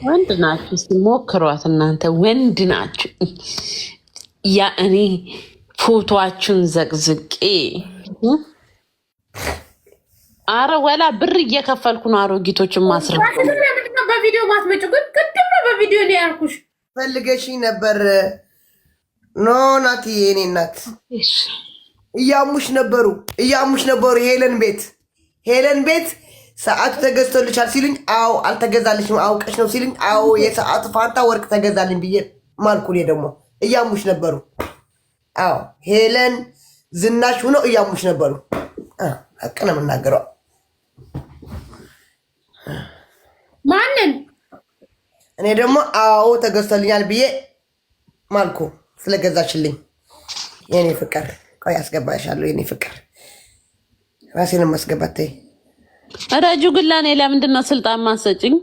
ወንድ ናችሁ ሞክሯት እናንተ ወንድ ናችሁ። ያ እኔ ፎቶአችሁን ዘቅዝቄ አረ ወላ ብር እየከፈልኩ ነው አሮጊቶችን ማስረፍ። በቪዲዮ ማትመጪው ግን ቅድም ነው በቪዲዮ ላይ ያልኩሽ። ፈልገሽኝ ነበር። ኖ ናቲ የኔ እናት እያሙሽ ነበሩ። ሄለን ቤት ሰዓቱ ተገዝቶልሻል ሲሉኝ አዎ አልተገዛልሽም አውቀሽ ነው ሲሉኝ አዎ የሰዓቱ ፋንታ ወርቅ ተገዛልኝ ብዬ ማልኩ። እኔ ደግሞ እያሙሽ ነበሩ። አዎ ሄለን ዝናሽ ሆነው እያሙሽ ነበሩ። ሀቅ ነው የምናገረው። ማንን? እኔ ደግሞ አዎ ተገዝቶልኛል ብዬ ማልኩ ስለገዛችልኝ። የኔ ፍቅር ቆይ አስገባሻለሁ። የኔ ፍቅር ራሴን ማስገባት ተይ። ረጁ ግላ እኔ ለምንድን ነው ስልጣን ማሰጭኝ?